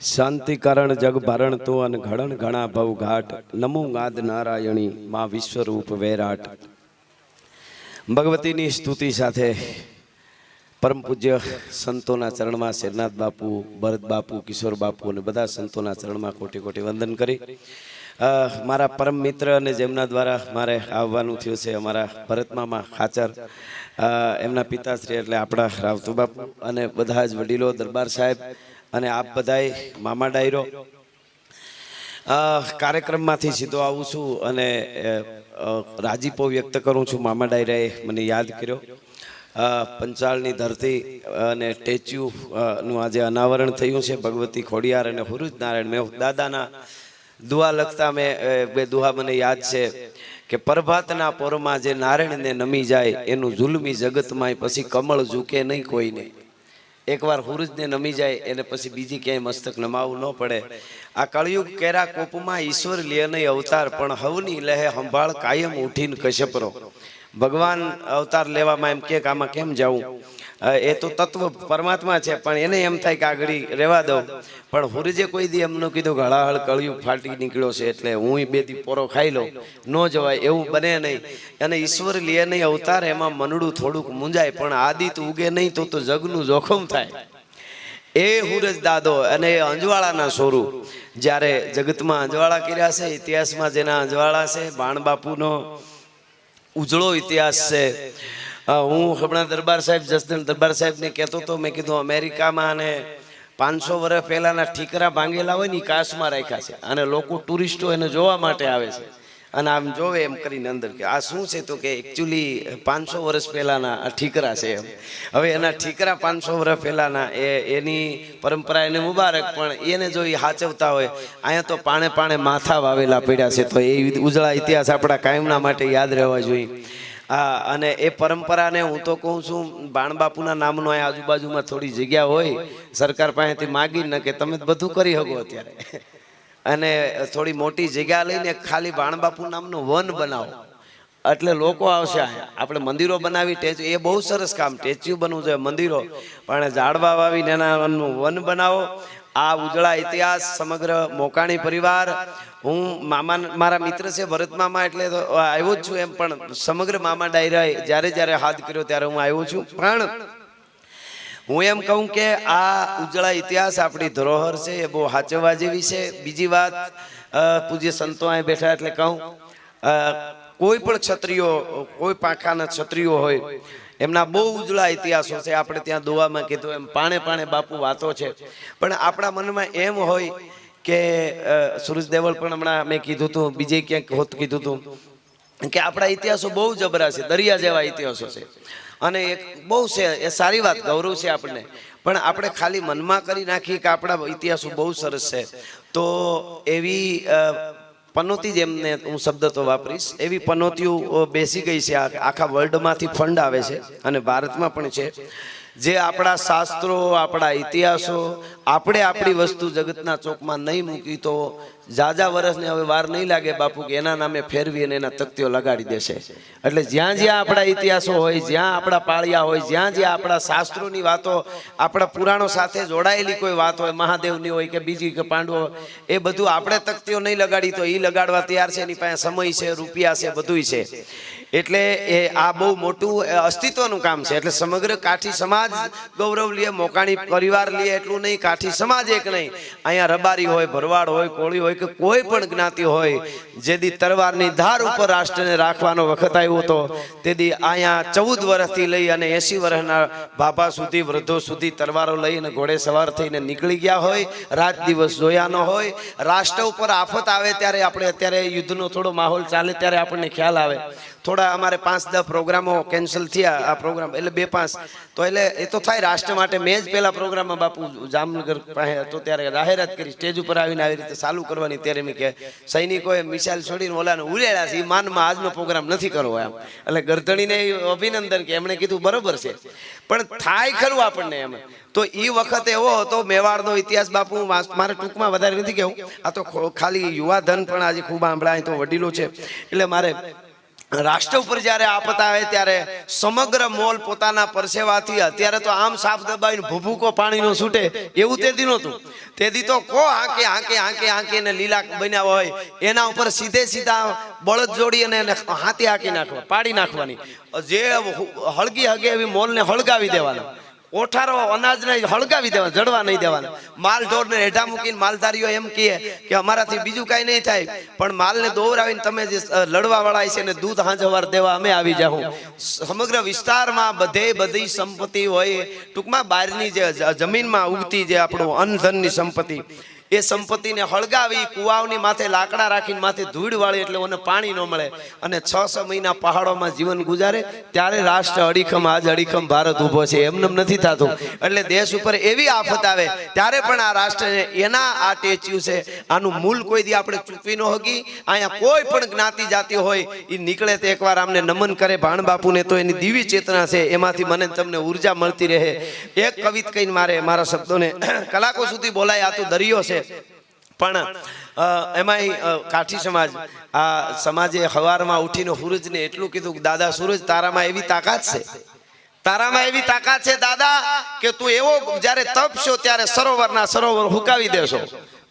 શાંતિ કારણ જગ ભરણ તો અન ઘડણ ઘણા ભવ ઘાટ નમો ગાદ નારાયણી માં વિશ્વરૂપ વૈરાટ। ભગવતીની સ્તુતિ સાથે પરમ પૂજ્ય સંતોના ચરણમાં શેરનાથ બાપુ, ભરત બાપુ, કિશોર બાપુ અને બધા સંતોના ચરણમાં કોટી કોટી વંદન કરી મારા પરમ મિત્ર અને જેમના દ્વારા મારે આવવાનું થયું છે અમારા ભરત મામા ખાચર, એમના પિતાશ્રી એટલે આપણા રાવતુ બાપુ અને બધા જ વડીલો, દરબાર સાહેબ અને આપ બધાય મામા ડાયરો કાર્યક્રમમાંથી સીધો આવું છું અને રાજીપો વ્યક્ત કરું છું। મામા ડાયરાએ મને યાદ કર્યો। પંચાળની ધરતી અને સ્ટેચ્યુ નું આજે અનાવરણ થયું છે। ભગવતી ખોડિયાર અને હુરુજ નારાયણ મેં દાદાના દુઆ લખતા મેં બે દુઆ મને યાદ છે કે પ્રભાતના પોરમાં જે નારાયણને નમી જાય એનું જુલમી જગતમાં પછી કમળ ઝૂકે નહીં કોઈને। એકવાર હુરુજને નમી જાય એને પછી બીજી ક્યાંય મસ્તક નમાવું ન પડે। આ કળિયુગ કેરા કોપમાં ઈશ્વર લે નહીં અવતાર પણ હવની લહે સંભાળ કાયમ ઉઠીને કશ્યપરો। ભગવાન અવતાર લેવામાં એમ કે આમાં કેમ જાવું, એ તો તત્વ પરમાત્મા છે પણ એને એમ થાય કે આગળ રહેવા દઉં, પણ હુરજે કોઈ દી એમનું કીધું કે હળાહળ કળિયુગ ફાટી નીકળ્યો છે એટલે હું બે દી પોરો ખાઈ લઉં, ન જવાય એવું બને નહીં। અને ઈશ્વર લે નહીં અવતાર એમાં મનડું થોડુંક મૂંઝાય પણ આદિત ઉગે નહીં તો જગનું જોખમ થાય। એ હુરજ દાદો અને એ અંજવાળાના સોરું જ્યારે જગતમાં અંજવાળા કર્યા છે, ઇતિહાસમાં જેના અંજવાળા છે, બાણ બાપુનો ઉજળો ઇતિહાસ છે। હું હમણાં દરબાર સાહેબ જસદણ દરબાર સાહેબને કહેતો હતો, મેં કીધું અમેરિકામાં અને 500 વર્ષ પહેલાના ઠીકરા ભાંગેલા હોય ને કાશમાં રાખ્યા છે અને લોકો ટુરિસ્ટો એને જોવા માટે આવે છે અને આમ જોવે એમ કરીને અંદર કે આ શું છે, તો કે એકચ્યુઅલી 500 વર્ષ પહેલાના આ ઠીકરા છે એમ। હવે એના ઠીકરા 500 વર્ષ પહેલાના એની પરંપરા એને મુબારક, પણ એને જો એ સાચવતા હોય અહીંયા તો પાણે પાણે માથા વાવેલા પડ્યા છે, તો એ ઉજળા ઇતિહાસ આપણા કાયમના માટે યાદ રહેવા જોઈએ। અને એ પરંપરાને હું તો કહું છું બાણબાપુના નામનો અહીં આજુબાજુમાં થોડી જગ્યા હોય સરકાર પાસેથી માગીને કે તમે બધું કરી શકો અત્યારે, અને થોડી મોટી જગ્યા લઈને ખાલી બાણબાપુ નામનો વન બનાવો એટલે લોકો આવશે। આપણે મંદિરો બનાવી સ્ટેચ્યુ, એ બહુ સરસ કામ, સ્ટેચ્યુ બનવું જોઈએ, મંદિરો પણ ઝાડવા વાવીને એના વન બનાવો। આ ઉજળા ઇતિહાસ સમગ્ર મોકાણી પરિવાર, હું મામા મારા મિત્ર છે ભરત મામા એટલે તો આવ્યો જ છું એમ, પણ સમગ્ર મામા ડાયરાએ જ્યારે જ્યારે હાથ કર્યો ત્યારે હું આવ્યો છું। પણ હું એમ કહું કે આ ઉજળા ઇતિહાસ આપણી ધરોહર છે, એ બહુ સાચવવા જેવી છે। બીજી વાત, પૂજ્ય સંતો અહીં બેઠા એટલે કહું, કોઈ પણ ક્ષત્રિયો, કોઈ પાંખાના ક્ષત્રિયો હોય એમના બહુ ઉજળા ઇતિહાસો છે। આપણે ત્યાં દુઆમાં કીધું એમ પાણે પાણે બાપુ વાતો છે, પણ આપણા મનમાં એમ હોય કે સુરજ દેવળ પણ હમણાં મેં કીધું હતું, બીજે ક્યાંક હોત કીધું હતું કે આપણા ઇતિહાસો બહુ જબરા છે, દરિયા જેવા ઇતિહાસો છે અને એક બહુ છે, એ સારી વાત, ગૌરવ છે આપણને, પણ આપણે ખાલી મનમાં કરી નાખીએ કે આપણા ઇતિહાસો બહુ સરસ છે, તો એવી પનોતી, જેમને હું શબ્દ તો વાપરીશ, એવી પનોતીઓ બેસી ગઈ છે। આખા વર્લ્ડમાંથી ફંડ આવે છે અને ભારતમાં પણ છે, જે આપણા શાસ્ત્રો, આપણા ઇતિહાસો, આપણે આપણી વસ્તુ જગતના ચોકમાં નહીં મૂકી તો જાજા વર્ષને હવે વાર નહીં લાગે બાપુ કે એના નામે ફેરવી અને એના તકતીઓ લગાડી દેશે। એટલે જ્યાં જ્યાં આપણા ઇતિહાસો હોય, જ્યાં આપણા પાળિયા હોય, જ્યાં જ્યાં આપણા શાસ્ત્રોની વાતો, આપણા પુરાણો સાથે જોડાયેલી કોઈ વાત હોય, મહાદેવની હોય કે બીજી કે પાંડવો, એ બધું આપણે તકતીઓ નહીં લગાડી તો એ લગાડવા તૈયાર છે, એની પાસે સમય છે, રૂપિયા છે, બધુંય છે। એટલે એ આ બહુ મોટું અસ્તિત્વનું કામ છે। એટલે સમગ્ર કાઠી સમાજ ગૌરવ લે, મોકાણી પરિવાર લે, એટલું નહીં, કાઠી સમાજ એક નહીં, અહીંયા રબારી હોય, ભરવાડ હોય, કોળી હોય કે કોઈ પણ જ્ઞાતિ હોય, જેદી તરવારની ધાર ઉપર રાષ્ટ્રને રાખવાનો વખત આવ્યો હતો તેદી અહીંયા 14 વર્ષથી લઈ અને 80 વર્ષના બાપા સુધી, વૃદ્ધો સુધી તરવારો લઈ અને ઘોડે સવાર થઈને નીકળી ગયા હોય, રાત દિવસ જોયા ન હોય। રાષ્ટ્ર ઉપર આફત આવે ત્યારે આપણે, અત્યારે યુદ્ધનો થોડો માહોલ ચાલે ત્યારે આપણને ખ્યાલ આવે, થોડા અમારે 5-10 પ્રોગ્રામો કેન્સલ થયા, આ પ્રોગ્રામ એટલે 2-5 તો એટલે એ તો થાય રાષ્ટ્ર માટે। મેં જ પહેલા પ્રોગ્રામમાં બાપુ જામનગર પાસે હતો ત્યારે જાહેરાત કરી, સ્ટેજ ઉપર આવીને આવી રીતે ચાલુ કરવાની, ત્યારે મેં કે સૈનિકોએ મિસાઇલ છોડીને ઓલાને ઉડેલા છે, એ માનમાં આજનો પ્રોગ્રામ નથી કરવો એમ, એટલે ગરધણીને અભિનંદન કે એમણે કીધું બરોબર છે, પણ થાય ખરું આપણને એમ। તો એ વખત એવો હતો મેવાડનો ઇતિહાસ બાપુ, મારે ટૂંકમાં વધારે નથી કહેવું, આ તો ખાલી યુવા ધન પણ આજે ખૂબ આંબળા, તો વડીલો છે એટલે મારે રાષ્ટ્ર ઉપર જ્યારે આપત આવે ત્યારે સમગ્ર મોલ પોતાના પરસેવાથી, અત્યારે તો આમ સાફ દબાવીને ભૂભૂકો પાણીનો છૂટે એવું તેદી નહોતું. તેદી તો કો હાંકે હાંકે હાંકે હાંકે ને લીલા બન્યા હોય એના ઉપર સીધે સીધા બળદ જોડી અને હાથી હાંકી નાખવા, પાડી નાખવાની. જે હળગી હગે એવી મોલને હળગાવી દેવાના, ઓઠારો અનાજને હળગાવી દેવા, જડવા નહીં દેવાના. માલ ઢોરને હેઠા મૂકીને માલધારીઓ એમ કહે કે અમારાથી બીજું કાંઈ નહીં થાય, પણ માલને દોરાવીને તમે જે લડવા વાળા છે ને દૂધ હાંજવાર દેવા અમે આવી જાઉં. સમગ્ર વિસ્તારમાં બધી સંપત્તિ હોય, ટૂંકમાં બહારની જે જમીનમાં ઉગતી જે આપણું અન્નધનની સંપત્તિ, એ સંપત્તિને હળગાવી કુવાઓની માથે લાકડા રાખીને માથે ધૂળ વાળી એટલે ઓને પાણી ન મળે અને 6 મહિના પહાડોમાં જીવન ગુજારે ત્યારે રાષ્ટ્ર અડીખમ, આજ અડીખમ ભારત ઊભો છે. એમને નથી થતું. એટલે દેશ ઉપર એવી આફત આવે ત્યારે પણ આ રાષ્ટ્રને એના આ ટેચ્યુ છે, આનું મૂળ કોઈ દી આપણે ચૂકવી ન હકી. અહીંયા કોઈ પણ જ્ઞાતિ જાતિ હોય એ નીકળે તો એકવાર આમને નમન કરે ભાણ બાપુને, તો એની દિવ્ય ચેતના છે, એમાંથી મને તમને ઉર્જા મળતી રહે. એક કવિત કહીને મારા શબ્દોને કલાકો સુધી બોલાય. આ તો દરિયો છે, પણ એમાંય કાઠી સમાજ, આ સમાજે સવારમાં ઉઠીને સૂરજને એટલું કીધું કે દાદા સૂરજ, તારામાં એવી તાકાત છે, તારામાં એવી તાકાત છે દાદા કે તું એવો જ્યારે તપશો ત્યારે સરોવર હુકાવી દેશો.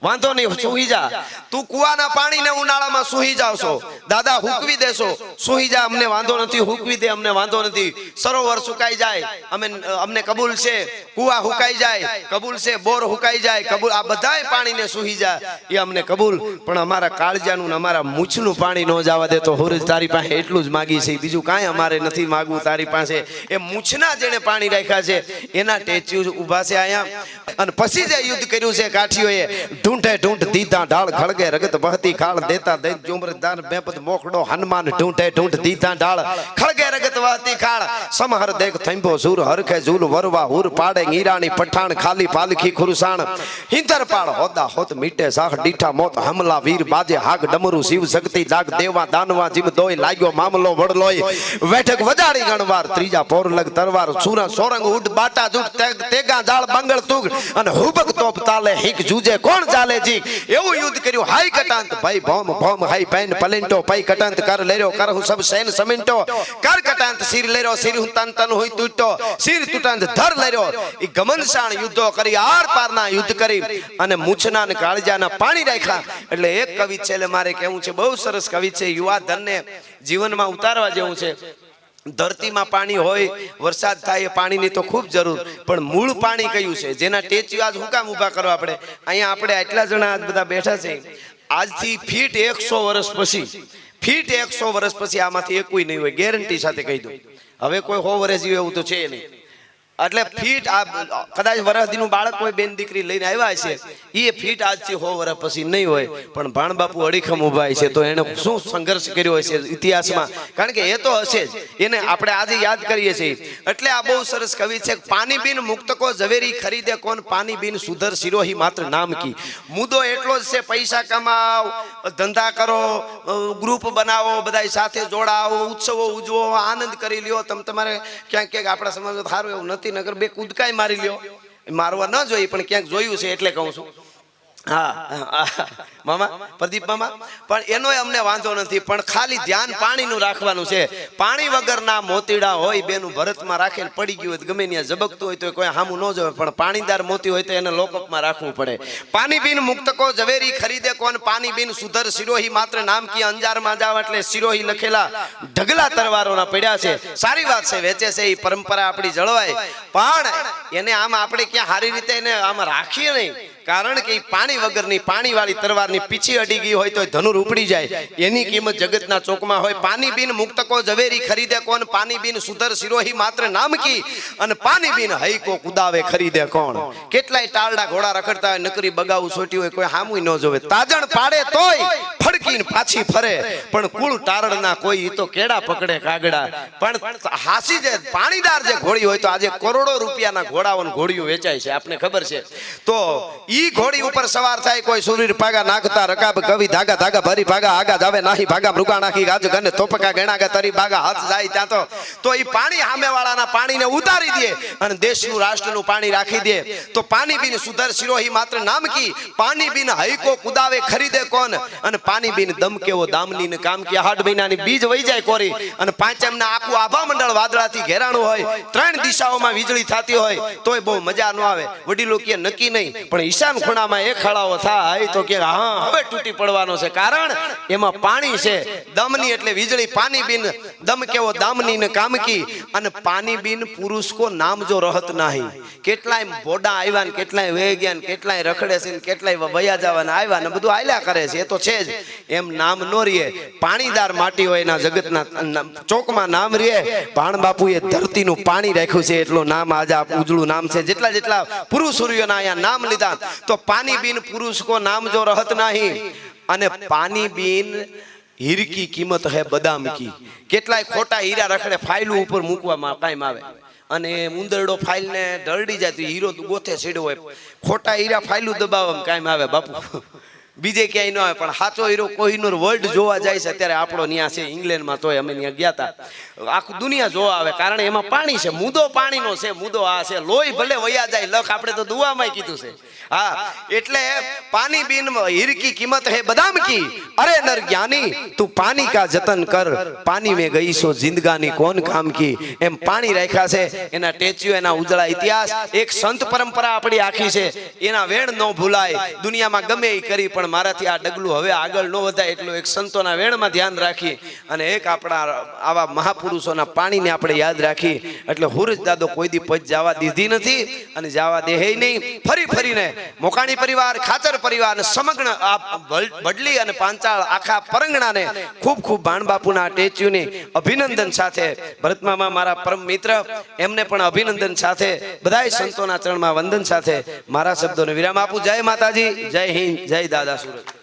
વાંધો નહીં, સુહી જા. તું કુવાના પાણીને ઉનાળામાં સુહી જાવશો દાદા, હુકવી દેશો. સુહી જા, અમને વાંધો નથી, હુકવી દે, અમને વાંધો નથી. સરોવર સુકાઈ જાય અમને કબૂલ છે, કુવા હુકાઈ જાય કબૂલ છે, બોર હુકાઈ જાય કબૂલ, આ બધાય પાણીને સુહી જાય એ અમને કબૂલ. પણ અમારા કાળજાનું ને અમારા મૂછનું પાણી ન જવા દે તો સૂરજ તારી પાસે એટલું જ માગી છે, બીજું કાંઈ અમારે નથી માગવું તારી પાસે. એ મૂછના જેને પાણી રાખ્યા છે એના ટેચ્યુ ઊભા છે અહીંયા. અને પછી જે યુદ્ધ કર્યું છે કાઠીઓએ, ઢૂંઢે ઢૂંઢ દીધા ઢાળ, ખળગે રગત બહતી ખાળ, દેતા દૈત જોમરદાર બેપત મોખડો હનુમાન, ઢૂંઢે ઢૂંઢ દીધા ઢાળ, ખળગે રગત બહતી ખાળ, સમહર દેખ થંભો સૂર, હરખે ઝૂલ વરવા હુર, પાડે ઈરાણી પઠાણ, ખાલી પાલખી ખુરસાણ, હિંદર પાડ હોદા હોત, મીટે સાહ ડીઠા મોત, હમલા વીર બાજે હાગ ડમરુ, શિવ શક્તિ જાગ, દેવા દાનવા જીમ દોય, લાગ્યો મામલો વડલોય, વેઠક વજાડી ગણવાર, ત્રીજા પોર લગ તરવાર, સુરા સોરંગ ઉડ બાટા જૂટ, તેગા જાળ બંગળ તુગ, અને હુબક તોપ તાલે હિક જુજે કોણ ચાલે જી. એવું યુદ્ધ કર્યું. હાઈ કટાંત ભાઈ ભોમ હાઈ પેન પલેન્ટો, ભાઈ કટાંત કર લેરો કર હું સબ સેન સમિન્ટો, કર કટાંત સિર લેરો સિર હું તન તન હોય તૂટો, સિર તૂટાંત ધર લેરો. ઈ ગમનશાણ યુદ્ધો કરી, આર પારના યુદ્ધ કરી અને મૂછના અને કાળજાના પાણી રાખ્યા. એટલે એક કવિ છે, એટલે મારે કહેવું છે, બહુ સરસ કવિ છે, યુવા ધનને જીવનમાં ઉતારવા જેવું છે. ધરતીમાં પાણી હોય, વરસાદ થાય, એ પાણીની તો ખૂબ જરૂર, પણ મૂળ પાણી કયું છે જેના ટેચ્યુ આજ હું કામ ઊભા કરો? આપણે અહીંયા આપણે આટલા જણા આજ બધા બેઠા છે, આજથી ફીટ 100 વર્ષ પછી, ફીટ 100 વર્ષ પછી આમાંથી એકુય નહીં હોય, ગેરંટી સાથે કહી દઉં. હવે કોઈ 100 વર્ષ જીવે એવું તો છે નહીં. એટલે ફીટ આ કદાચ વરસદીનું બાળક કોઈ બેન દીકરી લઈને આવ્યા છે, એ ફીટ આજથી 100 વર્ષ પછી નહીં હોય. પણ ભાણબાપુ અડીખમ ઊભા છે, તો એને શું સંઘર્ષ કર્યો હશે ઇતિહાસમાં, કારણ કે એ તો હશે જ, એને આપણે આજે યાદ કરીએ છીએ. એટલે આ બહુ સરસ કવિ છે. પાણી બિન મુક્ત કો ઝવેરી ખરીદે કોણ, પાણી બિન સુધર સિરોહી માત્ર નામ કી. મુદ્દો એટલો જ છે, પૈસા કમાવ, ધંધા કરો, ગ્રુપ બનાવો, બધા સાથે જોડાવો, ઉત્સવો ઉજવો, આનંદ કરી લ્યો. તમારે ક્યાંક ક્યાંક આપણા સમાજમાં સારું એવું નથી, નગર બે કૂદકાય મારી લ્યો. મારવા ન જોઈએ, પણ ક્યાંક જોયું છે એટલે કહું છું. હા મામા, પ્રદીપ મામા, પણ એનો અમને વાંધો નથી, પણ ખાલી ધ્યાન પાણીનું રાખવાનું છે. પાણી વગરના મોતીડા હોય, બેનું ભરતમાં રાખીને પડી ગયું હોય, ગમે ત્યાં ઝબકતું હોય તો કોઈ હામું ન જોવે, પણ પાણીદાર મોતી હોય તો એને લોકઅપમાં રાખવું પડે. પાણી બિન મુક્ત કો ઝવેરી ખરીદે કોણ, પાણી બિન સુધર સિરોહી માત્ર નામ કી. અંજારમાં જાવ એટલે સિરોહી લખેલા ઢગલા તરવારોના પડ્યા છે. સારી વાત છે, વેચે છે, એ પરંપરા આપણી જળવાય, પણ એને આમ આપણે ક્યાં સારી રીતે એને આમ રાખીએ નહીં. કારણ કે પાણી વગરની, પાણી વાળી તરવારની પીછી અડી ગઈ હોય તો ધનુર ઉપડી જાય, એની કિંમત જગતના ચોકમાં હોય. પાણી બિન મુક્ત કો ઝવેરી ખરીદે કોણ, પાણી બિન સુધર સિરોહી માત્ર નામ કી. અને પાણી બિન હઈ કો કુદાવે ખરીદે કોણ. કેટલાય ટાળડા ઘોડા રખડતા હોય, નકરી બગાવું છોટી હોય, કોઈ હામુય ન જોવે. તાજણ પાડે તોય ફડકીને પાછી ફરે, પણ કુળ તારડના કોઈ, ઈ તો કેડા પકડે કાગડા. પણ હાસી જે પાણીદાર જે ઘોડી હોય, તો આજે કરોડો રૂપિયાના ઘોડાઓને ઘોડીઓ વેચાય છે, આપને ખબર છે. તો ઈ ઘોડી ઉપર સવાર થાય, કોઈ સુરીર પાગા નાખતા રકાબ કવિ ધાગા ધાગા ભરી ભાગા આગા જાવે નાહી ભાગા મૃગા નાખી ગાજ ગને તોપકા ગણાગા તરી ભાગા હાથ જાય ત્યાં તો ઈ પાણી સામેવાળાના પાણીને ઉતારી દે અને દેશનું રાષ્ટ્રનું પાણી રાખી દે. તો પાણી બિન સુધર સિરોહી માત્ર નામ કી, પાણી બિન હઈકો કુદાવે ખરીદે કોણ. અને પાણી બીન દમ કેવો દામની ને કામ કે 8 મહિનાની બીજ વહી જાય કોરી અને પાંચમના આખું આભા મંડળ વાદળાથી ઘેરાણું હોય, 3 દિશાઓમાં વીજળી થતી હોય તોય બહુ મજા ન આવે. વડીલો કે નક્કી નહીં, પણ ઈશાન ખૂણામાં એક હળાવો થાય તો કે હા હવે તૂટી પડવાનો છે, કારણ એમાં પાણી છે. દમની એટલે વીજળી, પાણી બીન દમ કેવો દામની ને કામકી. અને પાણી બીન પુરુષ કો નામ જો રહત નહીં. કેટલાય બોડા આવ્યા ને કેટલાય વહી ગયા ને કેટલાય રખડે છે ને કેટલાય વયા જવાના આવ્યા ને બધું આયલા કરે છે, એ તો છે જ. એમ નામ નો રીએ. પાણીદાર માટી હોય એના જગતના ચોકમાં નામ રીએ. ભાણ બાપુએ ધરતીનું પાણી રાખ્યું છે એટલું નામ આજે ઉજળું નામ છે. જેટલા જેટલા પુરુષ સૂર્યોના અહીંયા નામ લીધા તો પાણી બીન પુરુષ કો નામ જો રહત નહીં. અને પાણી બીન હીર કી કિંમત હે બદામ કી. કેટલાય ખોટા હીરા રખડે ફાઇલું ઉપર મૂકવામાં કાયમ આવે અને ઉંદરડો ફાઇલ ને ઢળડી જાય તો હીરો ગોથે સીડો હોય. ખોટા હીરા ફાઇલું દબાવવામાં કાયમ આવે બાપુ, બીજે ક્યાંય ન આવે. પણ સાચો હીરો કોહિનૂર વર્લ્ડ જોવા જાય છે અત્યારે આપણો ત્યાં છે ઇંગ્લેન્ડમાં, તોય અમે ત્યાં ગયા હતા. આખું દુનિયા જોવા આવે, કારણ એમાં પાણી છે. મુદ્દો પાણીનો છે, મુદ્દો આ છે. લોહી ભલે વયા જાય, લખ આપણે તો દુઆમાં કીધું છે. હા, એટલે પાણી બીન હીર કી કિંમત હે બદામ કી. અરે નર જ્ઞાની તું પાણી કા જતન કર, પાણી में गई सो जिंदगानी कौन काम की. એમ પાણી રાખ્યા છે, એના ટેચ્યુ, એના ઉજળા ઇતિહાસ. એક સંત પરંપરા આપણી આખી છે, એના વેણ ન ભૂલાય. દુનિયામાં ગમે એ કરી પણ મારાથી આ ડગલું હવે આગળ ન વધાય એટલું એક સંતોના વેણમાં ધ્યાન રાખી અને એક આપણા આવા મહાપુરુષોના પાણીને આપણે યાદ રાખી. એટલે હુરજ દાદો કોઈ દી પજ જવા દીધી નથી અને જવા દે નહીં. ફરી ફરીને મોકાણી પરિવાર, ખાચર પરિવાર, સમગ્ર આ વડલી અને પાંચાળ આખા પરંગણાને ખૂબ ખૂબ ભાણબાપુના ટેચ્યુની અભિનંદન સાથે, ભરતમામા મારા પરમ મિત્ર એમને પણ અભિનંદન સાથે, બધાય સંતોના ચરણમાં વંદન સાથે મારા શબ્દોને વિરામ આપું. જય માતાજી, જય હિન્દ, જય દાદા સુરત.